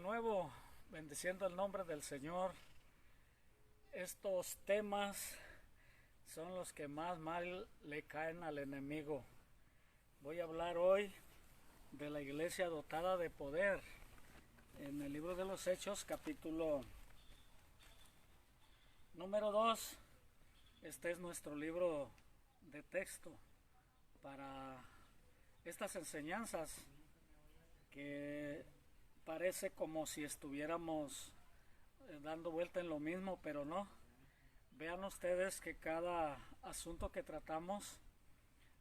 nuevo, bendiciendo el nombre del Señor. Estos temas son los que más mal le caen al enemigo. Voy a hablar hoy de la iglesia dotada de poder. En el libro de los Hechos, capítulo número 2, este es nuestro libro de texto para estas enseñanzas que parece como si estuviéramos dando vuelta en lo mismo, pero no. Vean ustedes que cada asunto que tratamos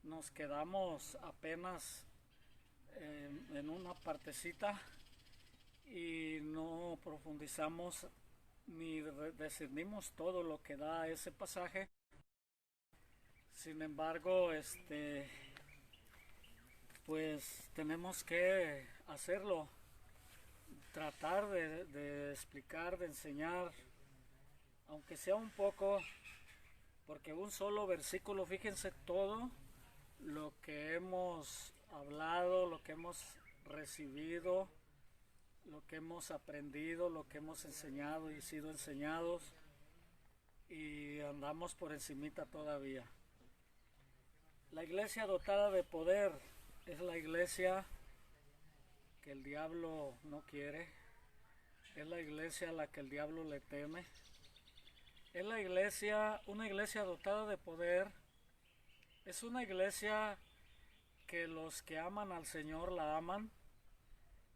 nos quedamos apenas en una partecita y no profundizamos ni discernimos todo lo que da ese pasaje. Sin embargo, pues tenemos que hacerlo, tratar de explicar, de enseñar, aunque sea un poco, porque un solo versículo, fíjense todo lo que hemos hablado, lo que hemos recibido, lo que hemos aprendido, lo que hemos enseñado y sido enseñados, y andamos por encimita todavía. La iglesia dotada de poder es la iglesia que el diablo no quiere, es la iglesia a la que el diablo le teme, es la iglesia, una iglesia dotada de poder, es una iglesia que los que aman al Señor la aman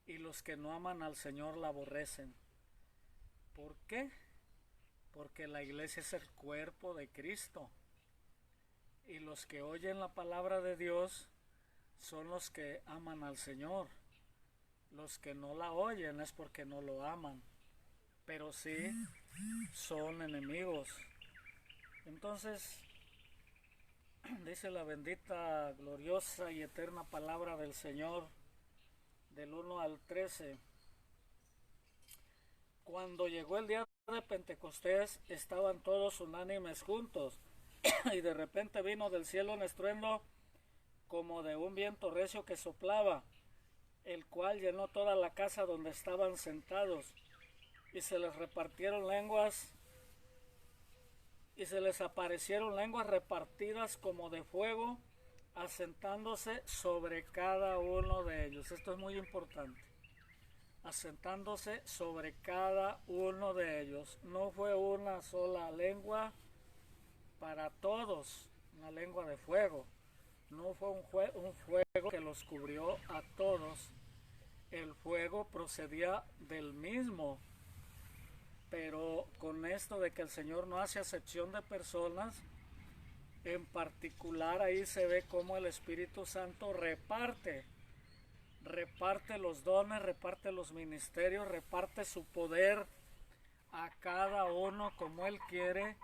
y los que no aman al Señor la aborrecen. ¿Por qué? Porque la iglesia es el cuerpo de Cristo y los que oyen la palabra de Dios son los que aman al Señor. Los que no la oyen es porque no lo aman, pero sí son enemigos. Entonces, dice la bendita, gloriosa y eterna palabra del Señor, del 1 al 13. Cuando llegó el día de Pentecostés, estaban todos unánimes juntos, y de repente vino del cielo un estruendo como de un viento recio que soplaba, el cual llenó toda la casa donde estaban sentados, y se les repartieron lenguas, y se les aparecieron lenguas repartidas como de fuego, asentándose sobre cada uno de ellos. Esto es muy importante. Asentándose sobre cada uno de ellos. No fue una sola lengua para todos, una lengua de fuego. No fue un fuego que los cubrió a todos. El fuego procedía del mismo, pero con esto de que el Señor no hace acepción de personas, en particular ahí se ve cómo el Espíritu Santo reparte los dones, reparte los ministerios, reparte su poder a cada uno como Él quiere,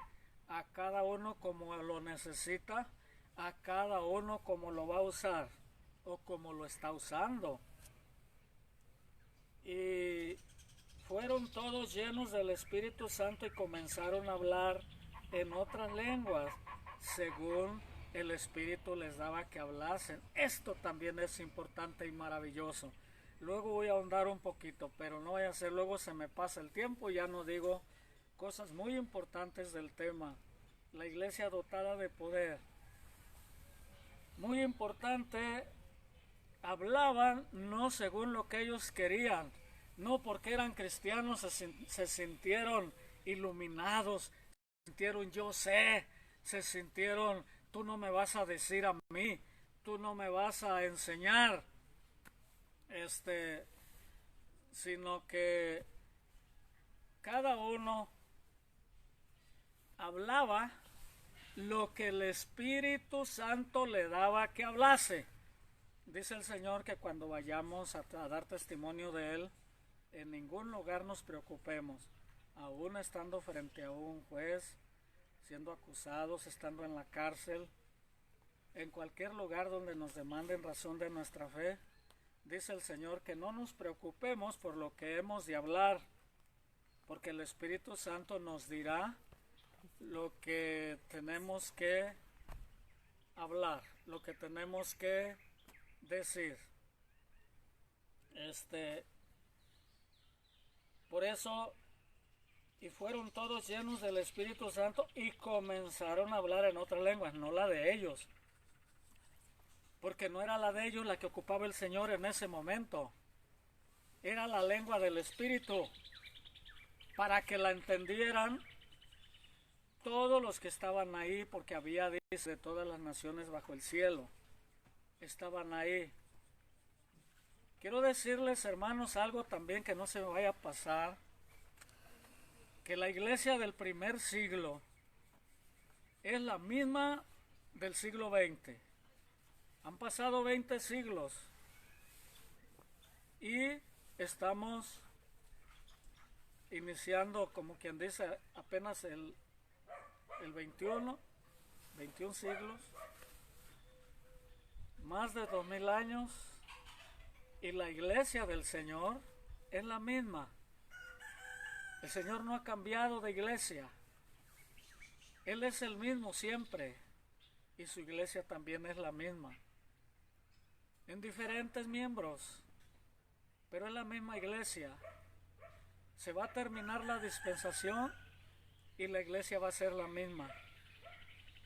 a cada uno como lo necesita, a cada uno como lo va a usar o como lo está usando. Y fueron todos llenos del Espíritu Santo y comenzaron a hablar en otras lenguas, según el Espíritu les daba que hablasen. Esto también es importante y maravilloso. Luego voy a ahondar un poquito, pero no voy a hacer, luego se me pasa el tiempo y ya no digo cosas muy importantes del tema. La iglesia dotada de poder. Muy importante, hablaban no según lo que ellos querían, no porque eran cristianos se sintieron iluminados, se sintieron yo sé, se sintieron tú no me vas a decir a mí, tú no me vas a enseñar, sino que cada uno hablaba lo que el Espíritu Santo le daba que hablase. Dice el Señor que cuando vayamos a dar testimonio de Él, en ningún lugar nos preocupemos, aún estando frente a un juez, siendo acusados, estando en la cárcel, en cualquier lugar donde nos demanden razón de nuestra fe. Dice el Señor que no nos preocupemos por lo que hemos de hablar, porque el Espíritu Santo nos dirá lo que tenemos que hablar, lo que tenemos que decir. por eso, y fueron todos llenos del Espíritu Santo y comenzaron a hablar en otras lenguas, no la de ellos, porque no era la de ellos la que ocupaba el Señor en ese momento, era la lengua del Espíritu, para que la entendieran todos los que estaban ahí, porque había, dice, de todas las naciones bajo el cielo, estaban ahí. Quiero decirles, hermanos, algo también que no se me vaya a pasar, que la iglesia del primer siglo es la misma del siglo XX. Han pasado 20 siglos y estamos iniciando, como quien dice, apenas el 21 siglos, más de 2000 años, y la iglesia del Señor es la misma. El Señor no ha cambiado de iglesia. Él es el mismo siempre y su iglesia también es la misma. En diferentes miembros, pero es la misma iglesia. Se va a terminar la dispensación y la iglesia va a ser la misma.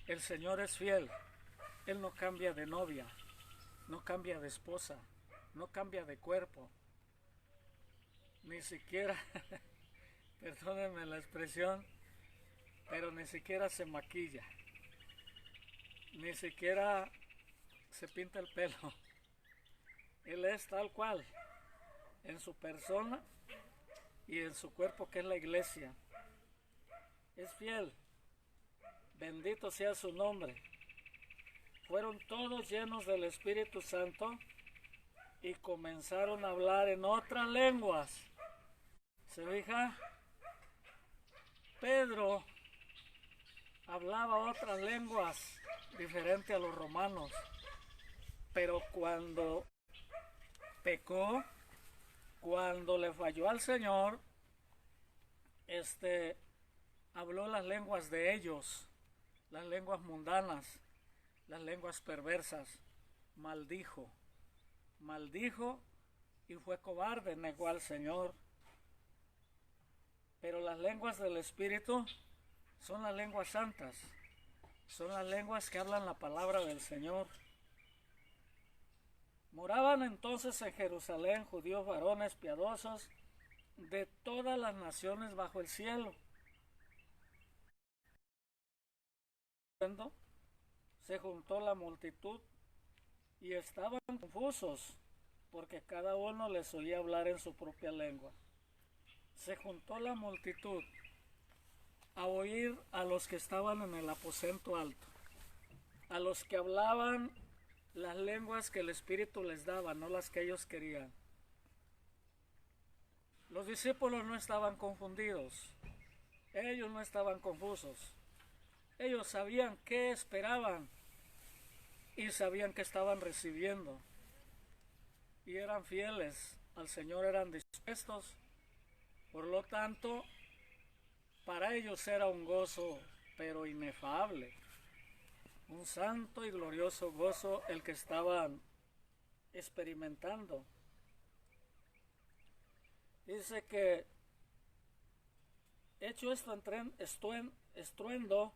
El Señor es fiel. Él no cambia de novia, no cambia de esposa, no cambia de cuerpo. Ni siquiera, perdónenme la expresión, pero ni siquiera se maquilla, ni siquiera se pinta el pelo. Él es tal cual, en su persona y en su cuerpo, que es la iglesia. Es fiel, bendito sea su nombre. Fueron todos llenos del Espíritu Santo y comenzaron a hablar en otras lenguas. ¿Se fija? Pedro hablaba otras lenguas diferentes a los romanos, pero cuando pecó, cuando le falló al Señor, habló las lenguas de ellos, las lenguas mundanas, las lenguas perversas, maldijo y fue cobarde, negó al Señor. Pero las lenguas del Espíritu son las lenguas santas, son las lenguas que hablan la palabra del Señor. Moraban entonces en Jerusalén judíos varones piadosos de todas las naciones bajo el cielo. Se juntó la multitud y estaban confusos, porque cada uno les oía hablar en su propia lengua. Se juntó la multitud a oír a los que estaban en el aposento alto, a los que hablaban las lenguas que el Espíritu les daba, no las que ellos querían. Los discípulos no estaban confundidos, ellos no estaban confusos, ellos sabían qué esperaban y sabían que estaban recibiendo, y eran fieles al Señor, eran dispuestos. Por lo tanto, para ellos era un gozo, pero inefable, un santo y glorioso gozo el que estaban experimentando. Dice que, hecho esto estruendo,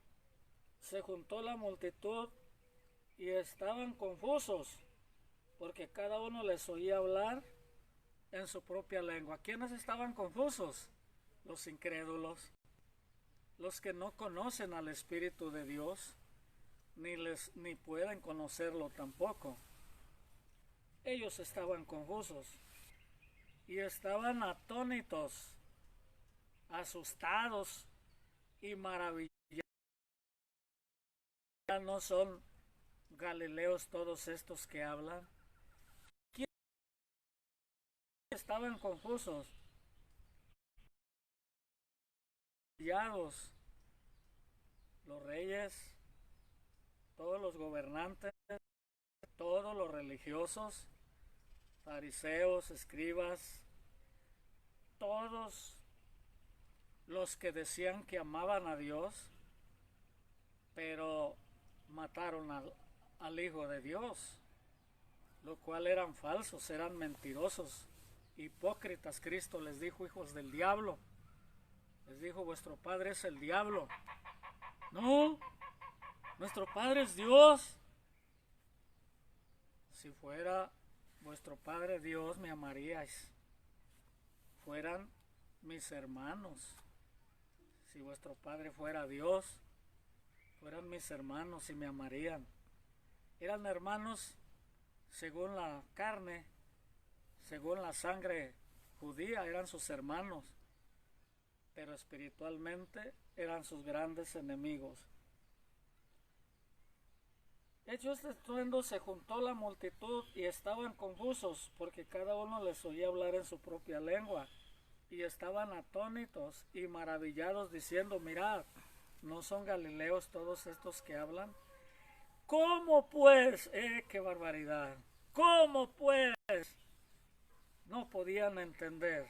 se juntó la multitud y estaban confusos, porque cada uno les oía hablar en su propia lengua. ¿Quiénes estaban confusos? Los incrédulos, los que no conocen al Espíritu de Dios, ni pueden conocerlo tampoco. Ellos estaban confusos y estaban atónitos, asustados y maravillados. Ya no son galileos todos estos que hablan. ¿Quiénes estaban confusos? Los reyes, todos los gobernantes, todos los religiosos, fariseos, escribas, todos los que decían que amaban a Dios, pero mataron al Hijo de Dios, lo cual eran falsos, eran mentirosos Hipócritas, Cristo les dijo, hijos del diablo. Les dijo, vuestro padre es el diablo. No, nuestro padre es Dios. Si fuera vuestro padre Dios, me amaríais. Fueran mis hermanos. Si vuestro padre fuera Dios, fueran mis hermanos y me amarían. Eran hermanos según la carne, según la sangre judía, eran sus hermanos, pero espiritualmente eran sus grandes enemigos. Hecho este estruendo, se juntó la multitud y estaban confusos, porque cada uno les oía hablar en su propia lengua, y estaban atónitos y maravillados, diciendo, mirad, ¿no son galileos todos estos que hablan? ¿Cómo pues? ¡Qué barbaridad! ¿Cómo pues? No podían entender.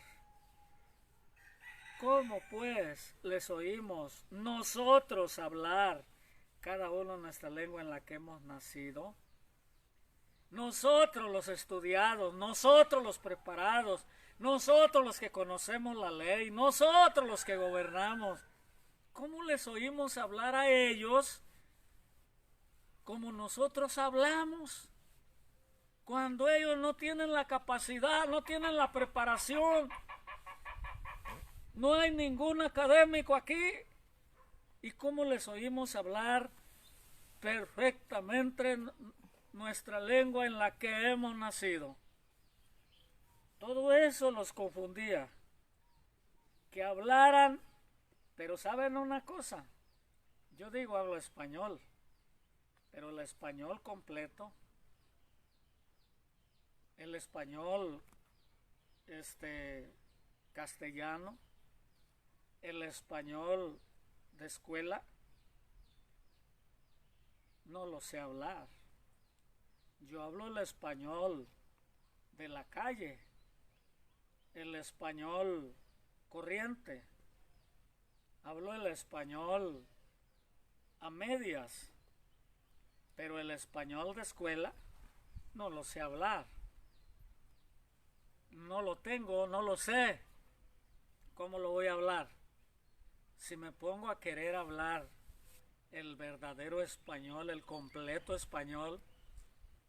¿Cómo pues les oímos nosotros hablar, cada uno en nuestra lengua en la que hemos nacido? Nosotros los estudiados, nosotros los preparados, nosotros los que conocemos la ley, nosotros los que gobernamos. ¿Cómo les oímos hablar a ellos como nosotros hablamos? Cuando ellos no tienen la capacidad, no tienen la preparación. No hay ningún académico aquí. ¿Y cómo les oímos hablar perfectamente nuestra lengua en la que hemos nacido? Todo eso los confundía. Que hablaran, pero ¿saben una cosa? Yo digo hablo español, pero el español completo, el español castellano, el español de escuela, no lo sé hablar. Yo hablo el español de la calle, el español corriente, hablo el español a medias, pero el español de escuela no lo sé hablar. No lo tengo, no lo sé. ¿Cómo lo voy a hablar? Si me pongo a querer hablar el verdadero español, el completo español,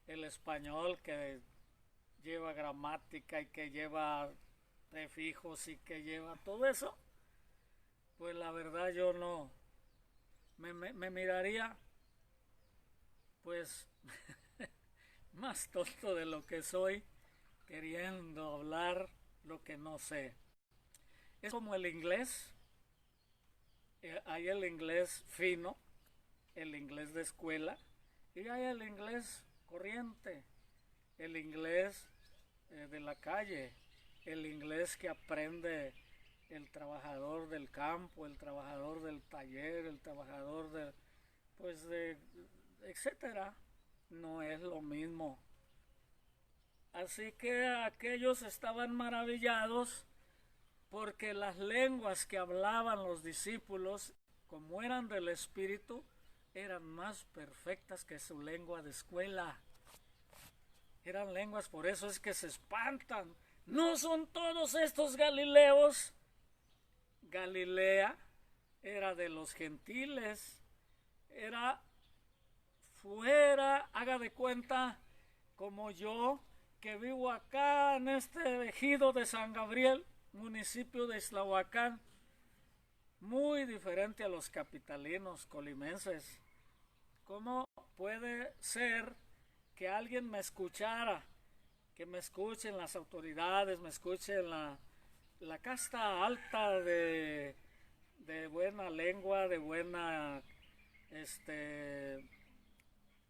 el español que lleva gramática y que lleva prefijos y que lleva todo eso, pues la verdad yo no me miraría pues más tonto de lo que soy, queriendo hablar lo que no sé. Es como el inglés. Hay el inglés fino, el inglés de escuela, y hay el inglés corriente, el inglés de la calle, el inglés que aprende el trabajador del campo, el trabajador del taller, el trabajador de etcétera. No es lo mismo. Así que aquellos estaban maravillados porque las lenguas que hablaban los discípulos, como eran del Espíritu, eran más perfectas que su lengua de escuela. Eran lenguas, por eso es que se espantan. ¿No son todos estos galileos? Galilea era de los gentiles, era fuera, haga de cuenta, como yo, que vivo acá en este ejido de San Gabriel, municipio de Islahuacán, muy diferente a los capitalinos colimenses. ¿Cómo puede ser que alguien me escuchara, que me escuchen las autoridades, me escuchen la casta alta de buena lengua, de buena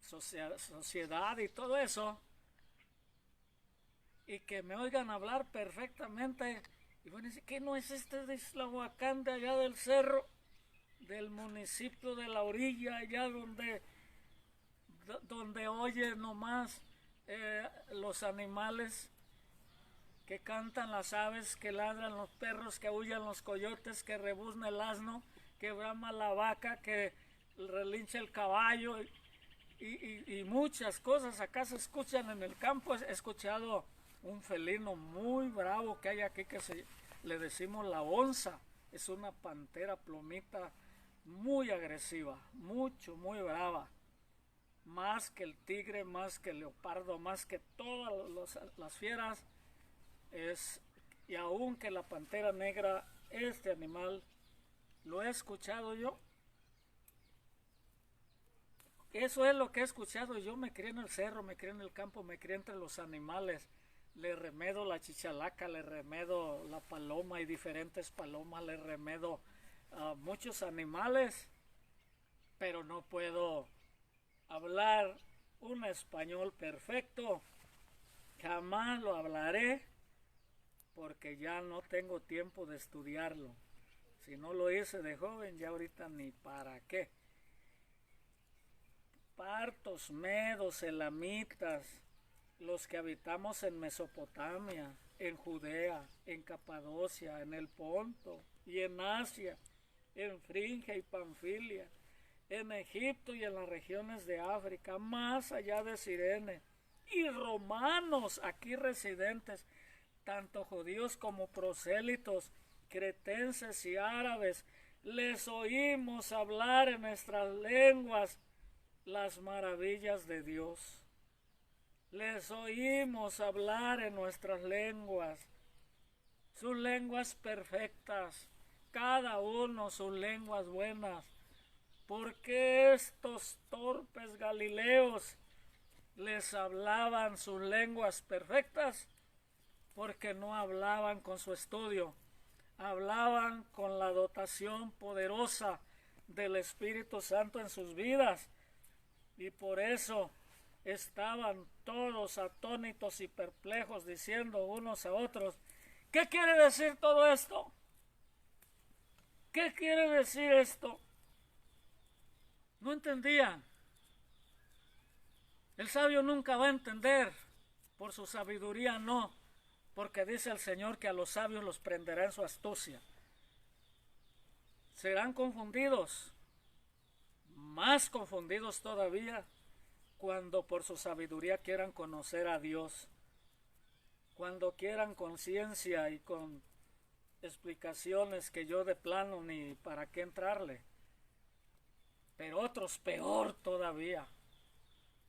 sociedad y todo eso, y que me oigan hablar perfectamente? Y van a decir, ¿qué no es este de Islahuacán, de allá del cerro, del municipio de la orilla, allá donde oye nomás los animales que cantan, las aves que ladran, los perros que aullan, los coyotes, que rebuzna el asno, que brama la vaca, que relincha el caballo y muchas cosas acá se escuchan en el campo? He escuchado un felino muy bravo que hay aquí le decimos la onza. Es una pantera plomita muy agresiva, muy brava. Más que el tigre, más que el leopardo, más que todas las fieras. Y aun que la pantera negra, este animal, lo he escuchado yo. Eso es lo que he escuchado. Yo me crié en el cerro, me crié en el campo, me crié entre los animales. Le remedo la chichalaca, le remedo la paloma y diferentes palomas, le remedo a muchos animales, pero no puedo hablar un español perfecto. Jamás lo hablaré porque ya no tengo tiempo de estudiarlo. Si no lo hice de joven, ya ahorita ni para qué. Partos, medos, elamitas, los que habitamos en Mesopotamia, en Judea, en Capadocia, en el Ponto y en Asia, en Frigia y Panfilia, en Egipto y en las regiones de África, más allá de Cirene, y romanos aquí residentes, tanto judíos como prosélitos, cretenses y árabes, les oímos hablar en nuestras lenguas las maravillas de Dios. Les oímos hablar en nuestras lenguas, sus lenguas perfectas, cada uno sus lenguas buenas. ¿Por qué estos torpes galileos les hablaban sus lenguas perfectas? Porque no hablaban con su estudio, hablaban con la dotación poderosa del Espíritu Santo en sus vidas. Y por eso estaban todos atónitos y perplejos, diciendo unos a otros, ¿qué quiere decir todo esto? ¿Qué quiere decir esto? No entendían. El sabio nunca va a entender, por su sabiduría no, porque dice el Señor que a los sabios los prenderá en su astucia. Serán confundidos, más confundidos todavía, cuando por su sabiduría quieran conocer a Dios, cuando quieran conciencia y con explicaciones que yo de plano ni para qué entrarle. Pero otros peor todavía,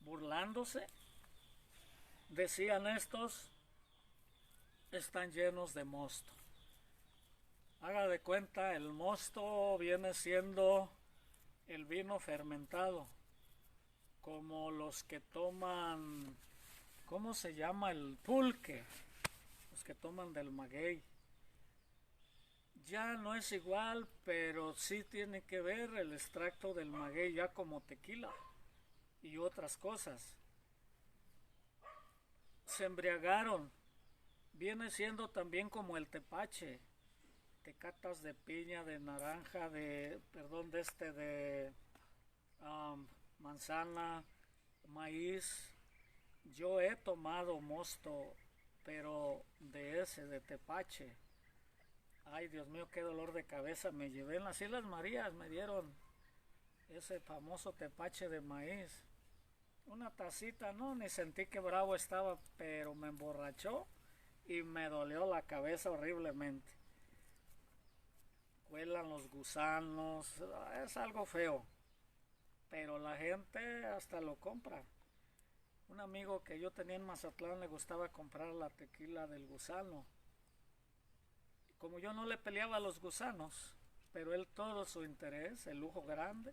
burlándose, decían estos, están llenos de mosto. Haga de cuenta, el mosto viene siendo el vino fermentado, como los que toman, ¿cómo se llama? El pulque, los que toman del maguey. Ya no es igual, pero sí tiene que ver el extracto del maguey ya como tequila y otras cosas. Se embriagaron. Viene siendo también como el tepache, tecatas de piña, de naranja, de manzana, maíz. Yo he tomado mosto, pero de tepache. Ay, Dios mío, qué dolor de cabeza me llevé. En las Islas Marías me dieron ese famoso tepache de maíz. Una tacita, no, ni sentí que bravo estaba, pero me emborrachó y me dolió la cabeza horriblemente. Cuelan los gusanos, es algo feo, pero la gente hasta lo compra. Un amigo que yo tenía en Mazatlán le gustaba comprar la tequila del gusano. Como yo no le peleaba a los gusanos, pero él todo su interés, el lujo grande,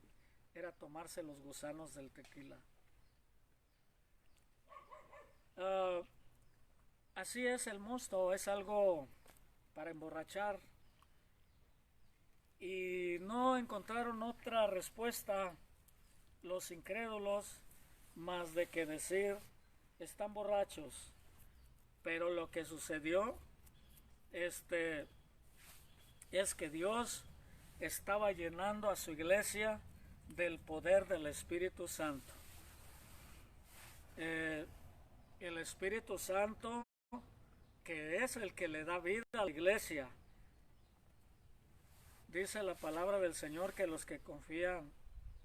era tomarse los gusanos del tequila. Así es el mosto, es algo para emborrachar. Y no encontraron otra respuesta los incrédulos más de que decir, están borrachos. Pero lo que sucedió es que Dios estaba llenando a su iglesia del poder del Espíritu Santo. El Espíritu Santo, que es el que le da vida a la iglesia. Dice la palabra del Señor que los que confían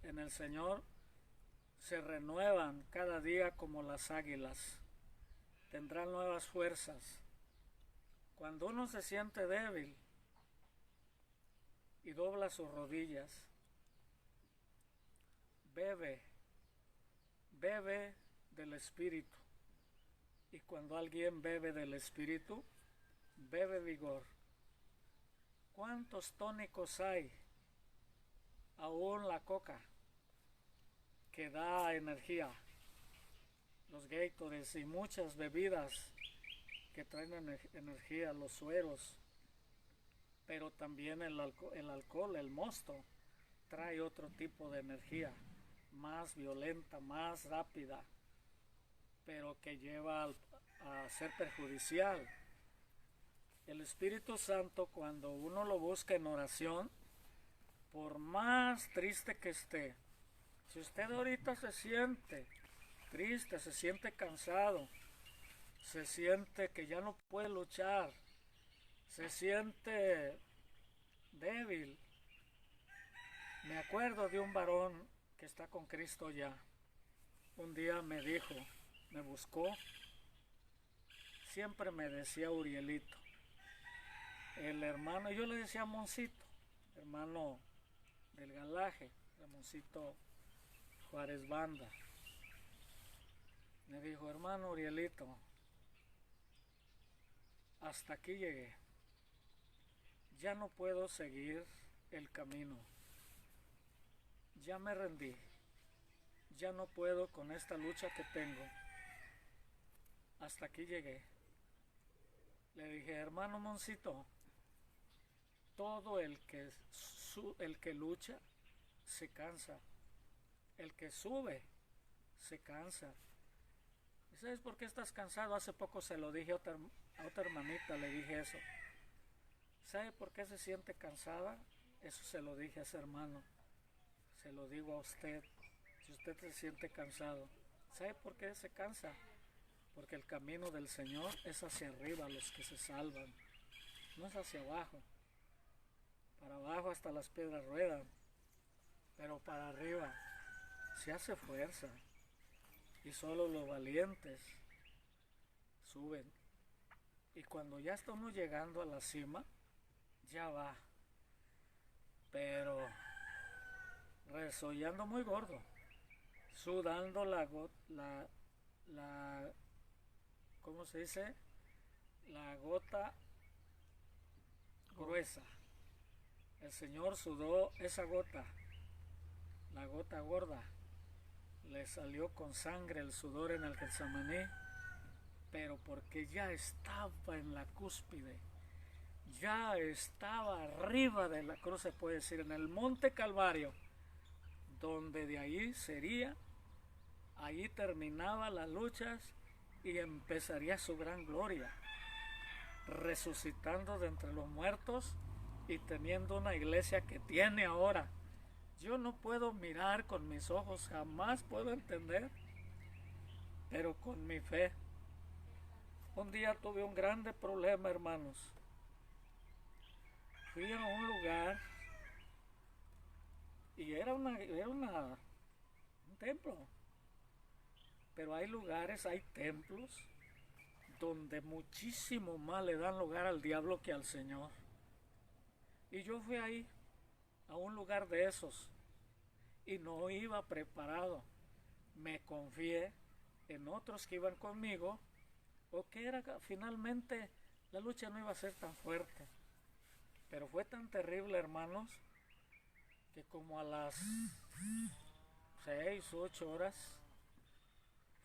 en el Señor se renuevan cada día como las águilas. tendrán nuevas fuerzas. Cuando uno se siente débil y dobla sus rodillas, bebe del Espíritu. Y cuando alguien bebe del Espíritu, bebe vigor. ¿Cuántos tónicos hay? Aún la coca, que da energía, los Gatorades y muchas bebidas que traen energía, los sueros, pero también el alcohol, el mosto, trae otro tipo de energía, más violenta, más rápida, pero que lleva a ser perjudicial. El Espíritu Santo, cuando uno lo busca en oración, por más triste que esté, si usted ahorita se siente triste, se siente cansado, se siente que ya no puede luchar, se siente débil. Me acuerdo de un varón que está con Cristo ya. Un día me dijo, me buscó, siempre me decía Urielito. El hermano, yo le decía Moncito, hermano del Galaje, Ramoncito Juárez Banda. Me dijo, hermano Urielito, hasta aquí llegué. Ya no puedo seguir el camino. Ya me rendí. Ya no puedo con esta lucha que tengo. Hasta aquí llegué. Le dije, hermano Moncito, todo el que lucha se cansa. El que sube se cansa. ¿Y sabes por qué estás cansado? Hace poco se lo dije a otra hermanita, le dije eso. ¿Sabe por qué se siente cansada? Eso se lo dije a ese hermano. Se lo digo a usted. Si usted se siente cansado, ¿sabe por qué se cansa? Porque el camino del Señor es hacia arriba, los que se salvan. No es hacia abajo. Para abajo hasta las piedras ruedan. Pero para arriba se hace fuerza. Y solo los valientes suben. Y cuando ya está uno llegando a la cima, ya va. Pero resollando muy gordo, sudando ¿cómo se dice? La gota gruesa. El Señor sudó esa gota, la gota gorda. Le salió con sangre el sudor en el Getsemaní, pero porque ya estaba en la cúspide, ya estaba arriba de la cruz, se puede decir, en el monte Calvario, donde de ahí sería, ahí terminaba las luchas y empezaría su gran gloria, resucitando de entre los muertos y teniendo una iglesia que tiene ahora. Yo no puedo mirar con mis ojos, jamás puedo entender, pero con mi fe. Un día tuve un grande problema, hermanos. Fui a un lugar y era un templo. Pero hay lugares, hay templos donde muchísimo más le dan lugar al diablo que al Señor. Y yo fui ahí, a un lugar de esos, y no iba preparado. Me confié en otros que iban conmigo, o que era finalmente la lucha no iba a ser tan fuerte. Pero fue tan terrible, hermanos, que como a las 6 u 8 horas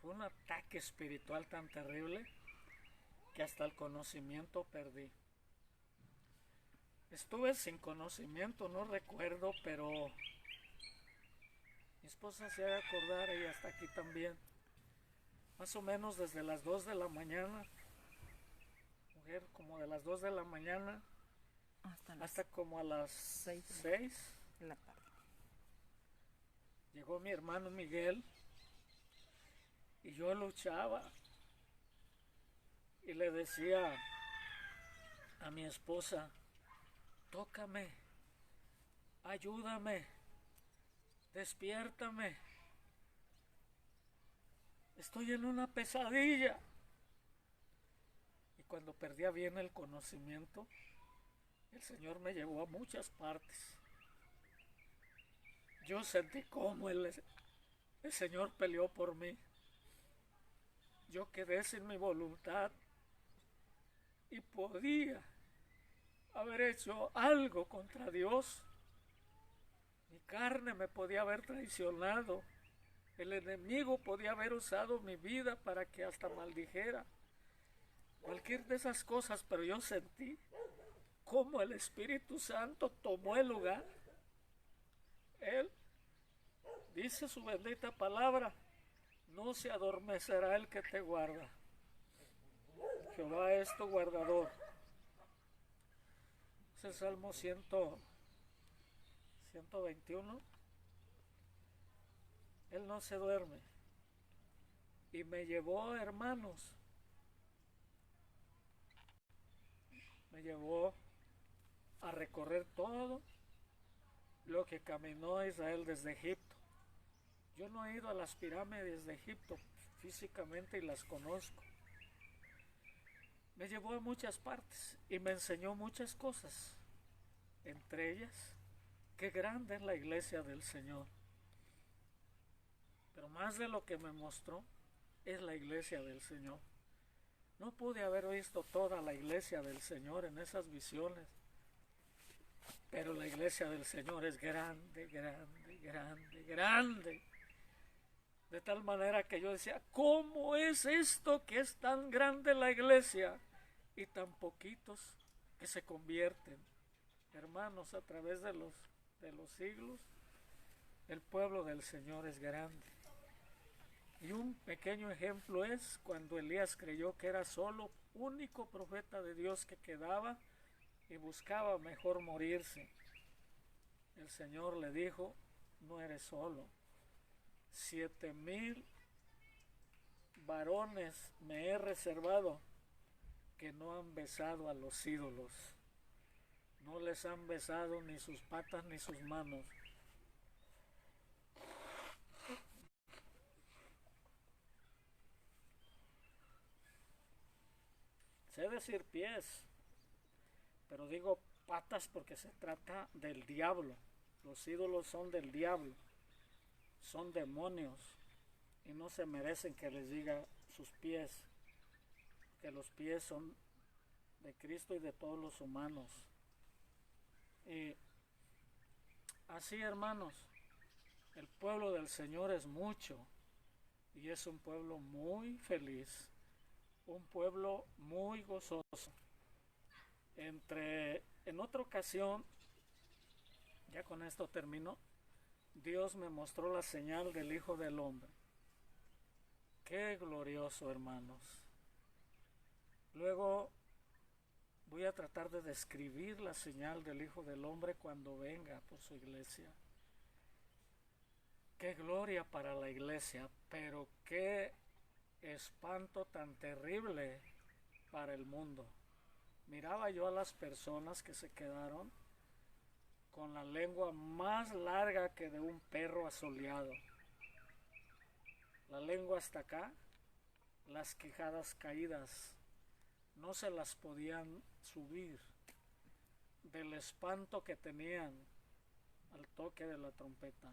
fue un ataque espiritual tan terrible que hasta el conocimiento perdí. Estuve sin conocimiento, no recuerdo, pero mi esposa se ha de acordar, ella está aquí también. Más o menos desde las 2 de la mañana, mujer, como de las 2 de la mañana hasta como a las 6 de la tarde. Llegó mi hermano Miguel y yo luchaba y le decía a mi esposa, tócame, ayúdame, despiértame, estoy en una pesadilla. cuando perdía bien el conocimiento, el Señor me llevó a muchas partes. Yo sentí cómo el Señor peleó por mí. Yo quedé sin mi voluntad y podía haber hecho algo contra Dios. Mi carne me podía haber traicionado. El enemigo podía haber usado mi vida para que hasta maldijera. Cualquier de esas cosas, pero yo sentí cómo el Espíritu Santo tomó el lugar. Él dice su bendita palabra: no se adormecerá el que te guarda. Jehová es tu guardador. Es el Salmo 121. Él no se duerme. Y me llevó, hermanos, me llevó a recorrer todo lo que caminó Israel desde Egipto. Yo no he ido a las pirámides de Egipto físicamente y las conozco. Me llevó a muchas partes y me enseñó muchas cosas. Entre ellas, qué grande es la iglesia del Señor. Pero más de lo que me mostró es la iglesia del Señor. No pude haber visto toda la iglesia del Señor en esas visiones, pero la iglesia del Señor es grande, grande, grande, grande. De tal manera que yo decía, ¿cómo es esto que es tan grande la iglesia y tan poquitos que se convierten? Hermanos, a través de los siglos, el pueblo del Señor es grande. Y un pequeño ejemplo es cuando Elías creyó que era solo, único profeta de Dios que quedaba y buscaba mejor morirse. El Señor le dijo, no eres solo. 7,000 varones me he reservado que no han besado a los ídolos. No les han besado ni sus patas ni sus manos. Sé decir pies, pero digo patas porque se trata del diablo. Los ídolos son del diablo, son demonios y no se merecen que les diga sus pies, que los pies son de Cristo y de todos los humanos. Y así, hermanos, el pueblo del Señor es mucho y es un pueblo muy feliz, un pueblo muy gozoso. En otra ocasión, ya con esto termino, Dios me mostró la señal del Hijo del Hombre. Qué glorioso, hermanos. Luego voy a tratar de describir la señal del Hijo del Hombre cuando venga por su iglesia. Qué gloria para la iglesia, pero qué espanto tan terrible para el mundo. Miraba yo a las personas que se quedaron con la lengua más larga que de un perro asoleado. La lengua hasta acá, las quijadas caídas, no se las podían subir del espanto que tenían al toque de la trompeta.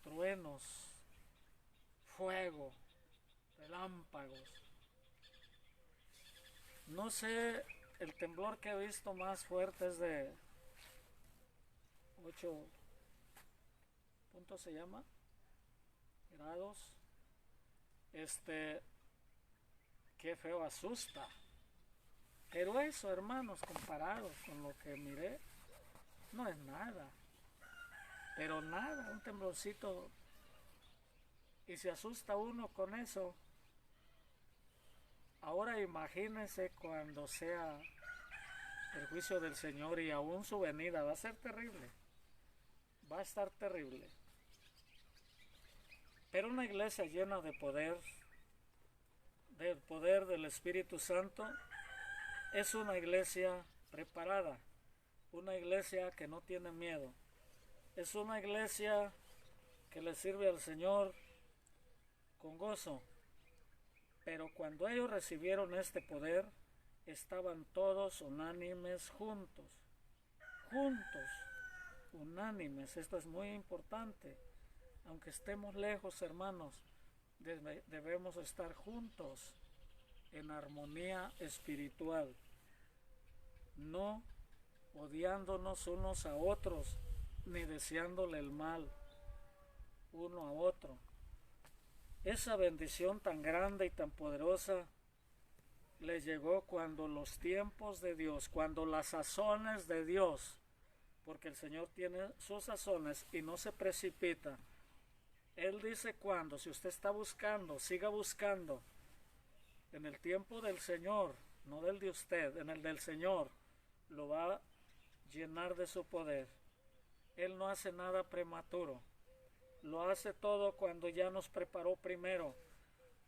Truenos, fuego, relámpagos. No sé, el temblor que he visto más fuerte es de 8 puntos, se llama, grados. Qué feo, asusta. Pero eso, hermanos, comparado con lo que miré, no es nada. Pero nada, un temblorcito. Y se asusta uno con eso. Ahora imagínense cuando sea el juicio del Señor y aún su venida. Va a ser terrible. Va a estar terrible. Pero una iglesia llena de poder, del poder del Espíritu Santo, es una iglesia preparada. Una iglesia que no tiene miedo. Es una iglesia que le sirve al Señor con gozo. Pero cuando ellos recibieron este poder, estaban todos unánimes juntos, unánimes. Esto es muy importante. Aunque estemos lejos, hermanos, debemos estar juntos en armonía espiritual, no odiándonos unos a otros, ni deseándole el mal uno a otro. Esa bendición tan grande y tan poderosa les llegó cuando los tiempos de Dios, cuando las sazones de Dios, porque el Señor tiene sus sazones y no se precipita. Él dice cuando, si usted está buscando, siga buscando. En el tiempo del Señor, no del de usted, en el del Señor, lo va a llenar de su poder. Él no hace nada prematuro. Lo hace todo cuando ya nos preparó primero,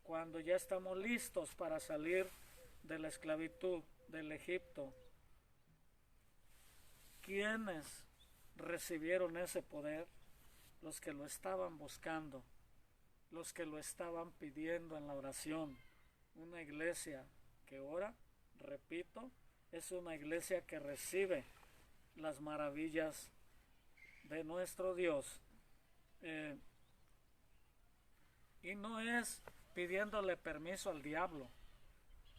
cuando ya estamos listos para salir de la esclavitud del Egipto. ¿Quiénes recibieron ese poder? Los que lo estaban buscando, los que lo estaban pidiendo en la oración. Una iglesia que ora, repito, es una iglesia que recibe las maravillas de nuestro Dios. Y no es pidiéndole permiso al diablo,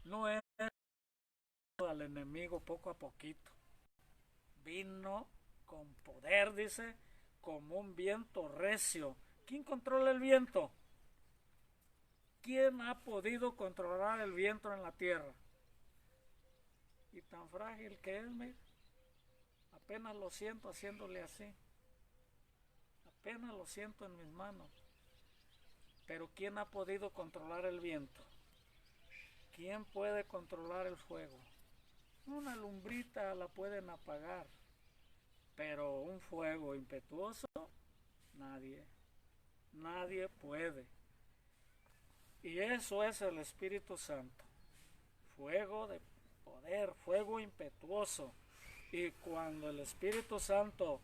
no es al enemigo poco a poquito. Vino con poder, dice, como un viento recio. ¿Quién controla el viento? ¿Quién ha podido controlar el viento en la tierra? Y tan frágil que es, mire, apenas lo siento haciéndole así, apenas lo siento en mis manos. Pero ¿quién ha podido controlar el viento? ¿Quién puede controlar el fuego? Una lumbrita la pueden apagar, pero un fuego impetuoso, nadie puede. Y eso es el Espíritu Santo, fuego de poder, fuego impetuoso. Y cuando el Espíritu Santo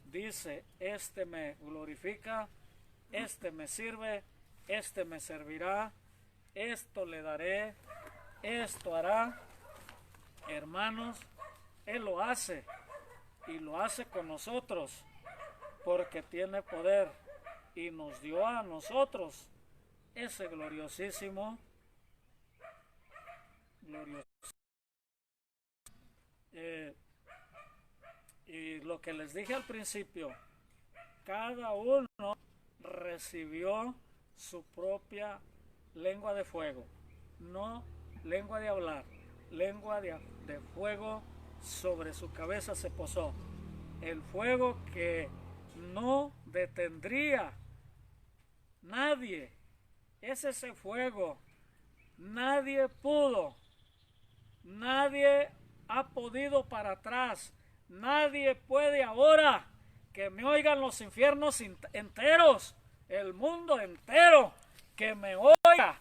dice, este me glorifica, este me sirve, este me servirá, esto le daré, esto hará, hermanos, Él lo hace, y lo hace con nosotros, porque tiene poder, y nos dio a nosotros ese gloriosísimo y lo que les dije al principio, cada uno recibió su propia lengua de fuego, no lengua de hablar, lengua de fuego sobre su cabeza se posó. El fuego que no detendría nadie, es ese fuego. Nadie ha podido para atrás, nadie puede ahora. Que me oigan los infiernos enteros, el mundo entero, que me oiga.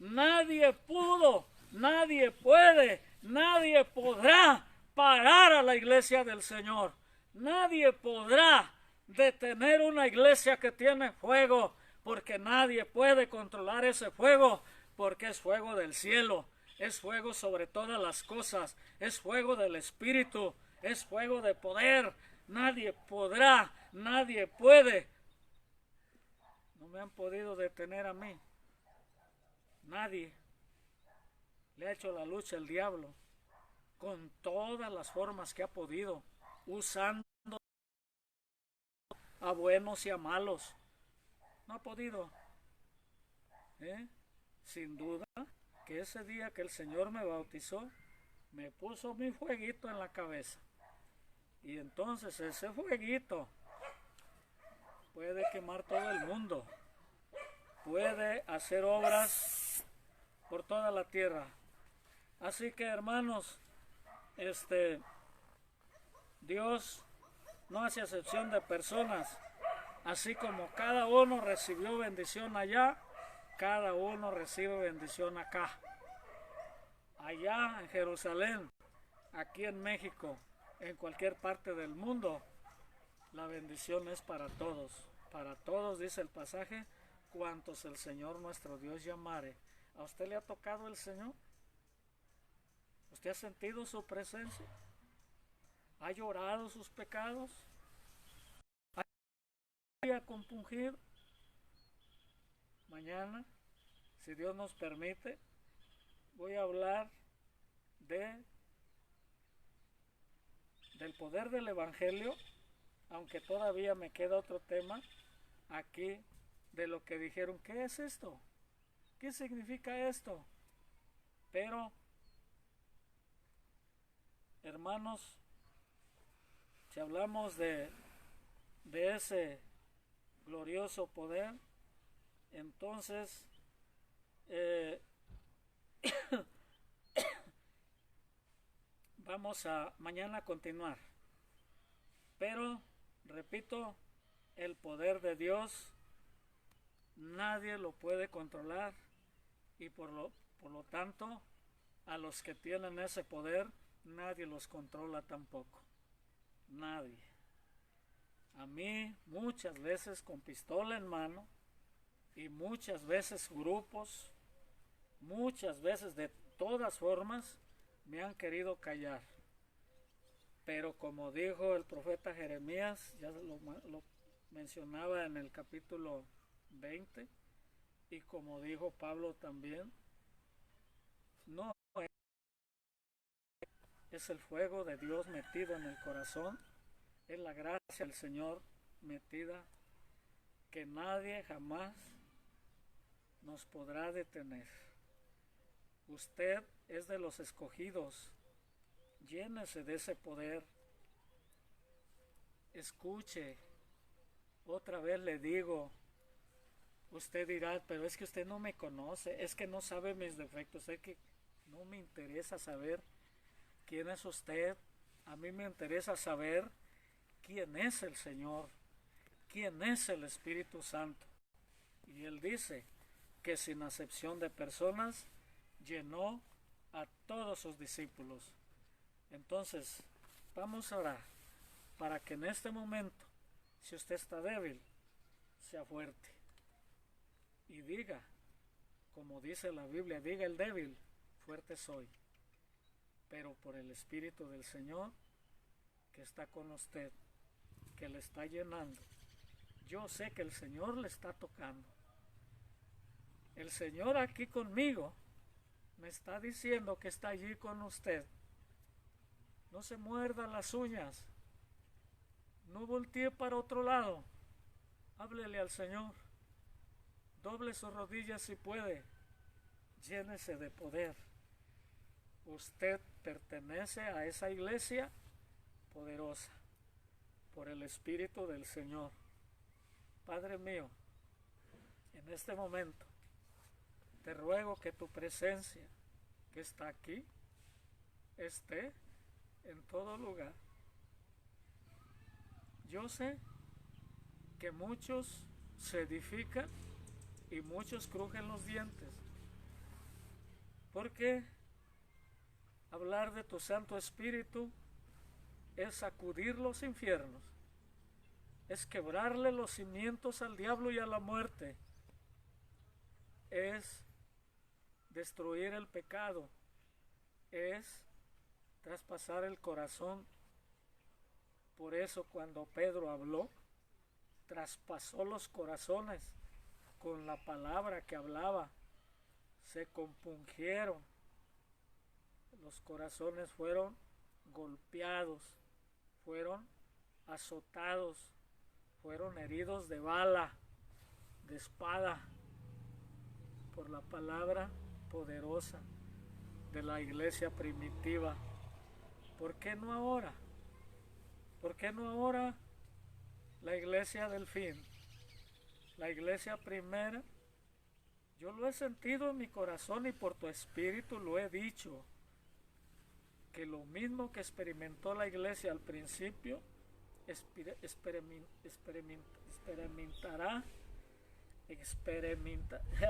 Nadie pudo, nadie puede, nadie podrá parar a la iglesia del Señor. Nadie podrá detener una iglesia que tiene fuego, porque nadie puede controlar ese fuego, porque es fuego del cielo, es fuego sobre todas las cosas, es fuego del Espíritu, es fuego de poder. Nadie podrá, nadie puede. No me han podido detener a mí. Nadie. Le ha hecho la lucha el diablo con todas las formas que ha podido, usando a buenos y a malos. No ha podido. Sin duda que ese día que el Señor me bautizó, me puso mi fueguito en la cabeza. Y entonces ese fueguito puede quemar todo el mundo, puede hacer obras por toda la tierra. Así que, hermanos, Dios no hace excepción de personas. Así como cada uno recibió bendición allá, cada uno recibe bendición acá. Allá en Jerusalén, aquí en México, en cualquier parte del mundo, la bendición es para todos, dice el pasaje, cuantos el Señor nuestro Dios llamare. ¿A usted le ha tocado el Señor? ¿Usted ha sentido su presencia? ¿Ha llorado sus pecados? ¿Ha compungido? Mañana, si Dios nos permite, voy a hablar del poder del Evangelio, aunque todavía me queda otro tema aquí de lo que dijeron. ¿Qué es esto? ¿Qué significa esto? Pero, hermanos, si hablamos de ese glorioso poder, entonces vamos a mañana continuar. Pero, repito, el poder de Dios nadie lo puede controlar, y por lo tanto a los que tienen ese poder nadie los controla tampoco. Nadie. A mí muchas veces con pistola en mano, y muchas veces grupos, muchas veces de todas formas me han querido callar. Pero como dijo el profeta Jeremías, ya lo mencionaba en el capítulo 20, y como dijo Pablo también, no es el fuego de Dios metido en el corazón, es la gracia del Señor metida, que nadie jamás nos podrá detener. Usted es de los escogidos, llénese de ese poder. Escuche, otra vez le digo, usted dirá, pero es que usted no me conoce, es que no sabe mis defectos, es que no me interesa saber quién es usted. A mí me interesa saber quién es el Señor, quién es el Espíritu Santo. Y Él dice que sin acepción de personas llenó a todos sus discípulos. Entonces, vamos a orar para que en este momento, si usted está débil, sea fuerte. Y diga, como dice la Biblia, diga el débil, fuerte soy. Pero por el Espíritu del Señor que está con usted, que le está llenando, yo sé que el Señor le está tocando. El Señor aquí conmigo me está diciendo que está allí con usted. No se muerda las uñas, no voltee para otro lado, háblele al Señor, doble sus rodillas si puede, llénese de poder. Usted pertenece a esa iglesia poderosa por el Espíritu del Señor. Padre mío, en este momento te ruego que tu presencia que está aquí esté en todo lugar. Yo sé que muchos se edifican y muchos crujen los dientes, porque hablar de tu Santo Espíritu es sacudir los infiernos, es quebrarle los cimientos al diablo y a la muerte, es destruir el pecado, es traspasar el corazón. Por eso cuando Pedro habló, traspasó los corazones con la palabra que hablaba, se compungieron, los corazones fueron golpeados, fueron azotados, fueron heridos de bala, de espada, por la palabra poderosa de la iglesia primitiva. ¿Por qué no ahora? ¿Por qué no ahora la iglesia del fin? La iglesia primera, yo lo he sentido en mi corazón y por tu espíritu lo he dicho, que lo mismo que experimentó la iglesia al principio,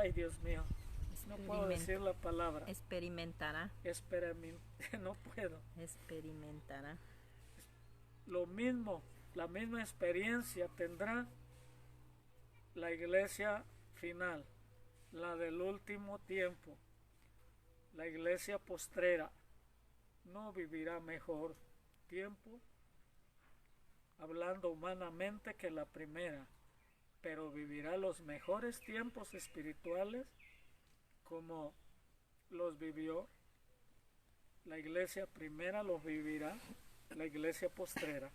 ay Dios mío, no puedo decir la palabra. Experimentará. No puedo. Experimentará. Lo mismo, la misma experiencia tendrá la iglesia final, la del último tiempo, la iglesia postrera, no vivirá mejor tiempo, hablando humanamente, que la primera, pero vivirá los mejores tiempos espirituales como los vivió la iglesia primera, los vivirá la iglesia postrera.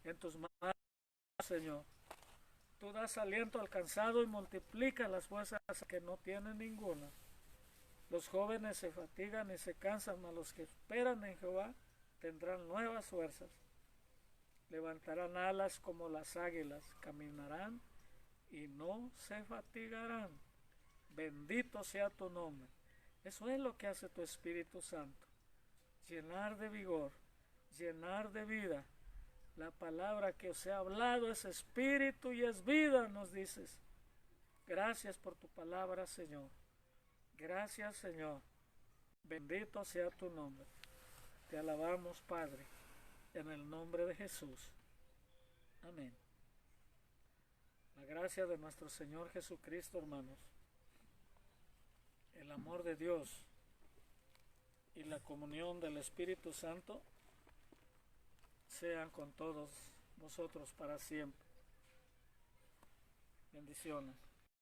En tus manos, Señor, tú das aliento al cansado y multiplicas las fuerzas que no tienen ninguna. Los jóvenes se fatigan y se cansan, mas los que esperan en Jehová tendrán nuevas fuerzas. Levantarán alas como las águilas, caminarán y no se fatigarán. Bendito sea tu nombre. Eso es lo que hace tu Espíritu Santo. Llenar de vigor, llenar de vida. La palabra que os he hablado es espíritu y es vida, nos dices. Gracias por tu palabra, Señor. Gracias, Señor. Bendito sea tu nombre. Te alabamos, Padre, en el nombre de Jesús. Amén. La gracia de nuestro Señor Jesucristo, hermanos, el amor de Dios y la comunión del Espíritu Santo sean con todos vosotros para siempre. Bendiciones.